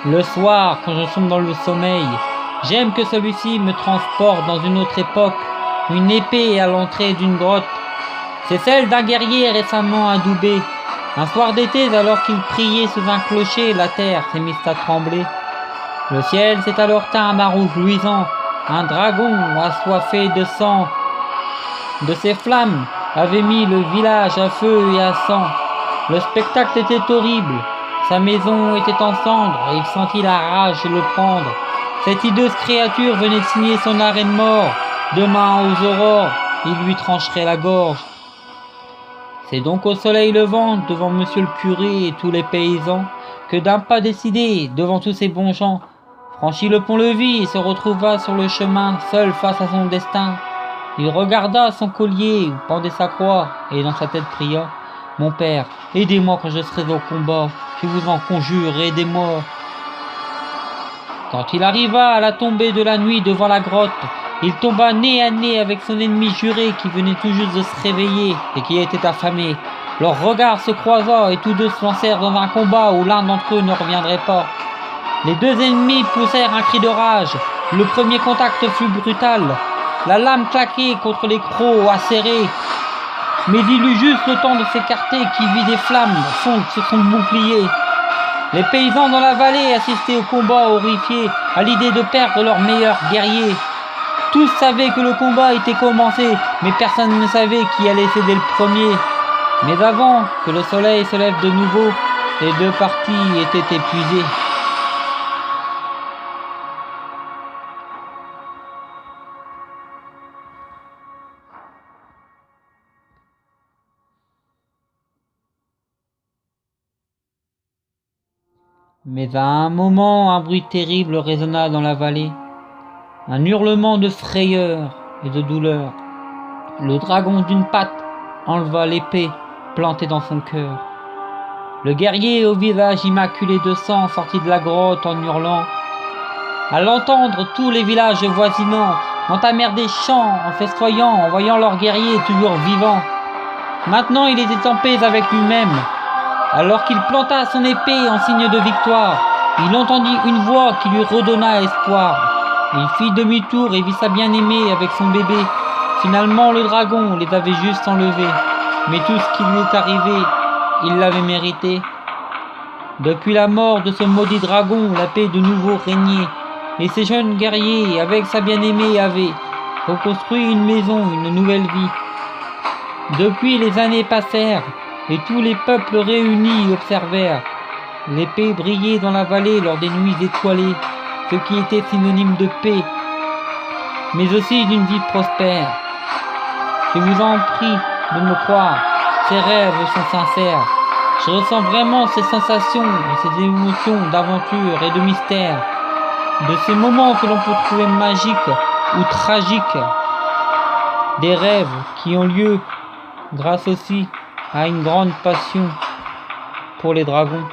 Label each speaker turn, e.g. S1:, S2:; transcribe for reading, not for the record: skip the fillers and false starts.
S1: Le soir, quand je sombre dans le sommeil, j'aime que celui-ci me transporte dans une autre époque, une épée à l'entrée d'une grotte. C'est celle d'un guerrier récemment adoubé. Un soir d'été, alors qu'il priait sous un clocher, la terre s'est mise à trembler. Le ciel s'est alors teint d'un rouge luisant. Un dragon assoiffé de sang, de ses flammes, avait mis le village à feu et à sang. Le spectacle était horrible. Sa maison était en cendres et il sentit la rage le prendre. Cette hideuse créature venait de signer son arrêt de mort. Demain aux aurores, il lui trancherait la gorge. C'est donc au soleil levant, devant monsieur le curé et tous les paysans, que d'un pas décidé, devant tous ces bons gens, franchit le pont-levis et se retrouva sur le chemin, seul face à son destin. Il regarda son collier où pendait sa croix et dans sa tête pria: mon père, aidez-moi quand je serai au combat, je vous en conjure, aidez-moi. Quand il arriva à la tombée de la nuit devant la grotte, il tomba nez à nez avec son ennemi juré qui venait tout juste de se réveiller et qui était affamé. Leurs regards se croisa et tous deux se lancèrent dans un combat où l'un d'entre eux ne reviendrait pas. Les deux ennemis poussèrent un cri de rage. Le premier contact fut brutal. La lame claquait contre les crocs acérés. Mais il eut juste le temps de s'écarter qui vit des flammes fondre sur son bouclier. Les paysans dans la vallée assistaient au combat horrifiés à l'idée de perdre leur meilleur guerrier. Tous savaient que le combat était commencé, mais personne ne savait qui allait céder le premier. Mais avant que le soleil se lève de nouveau, les deux parties étaient épuisées. Mais à un moment, un bruit terrible résonna dans la vallée. Un hurlement de frayeur et de douleur. Le dragon d'une patte enleva l'épée plantée dans son cœur. Le guerrier au visage immaculé de sang sortit de la grotte en hurlant. À l'entendre, tous les villages voisinants entamèrent des chants en festoyant, en voyant leur guerrier toujours vivant. Maintenant, il était en paix avec lui-même. Alors qu'il planta son épée en signe de victoire, il entendit une voix qui lui redonna espoir. Il fit demi-tour et vit sa bien-aimée avec son bébé. Finalement, le dragon les avait juste enlevés. Mais tout ce qui lui est arrivé, il l'avait mérité. Depuis la mort de ce maudit dragon, la paix de nouveau régnait. Et ces jeunes guerriers, avec sa bien-aimée, avaient reconstruit une maison, une nouvelle vie. Depuis, les années passèrent, et tous les peuples réunis observèrent. L'épée brillait dans la vallée lors des nuits étoilées, ce qui était synonyme de paix, mais aussi d'une vie prospère. Je vous en prie de me croire, ces rêves sont sincères. Je ressens vraiment ces sensations et ces émotions d'aventure et de mystère, de ces moments que l'on peut trouver magiques ou tragiques, des rêves qui ont lieu grâce aussi à une grande passion pour les dragons.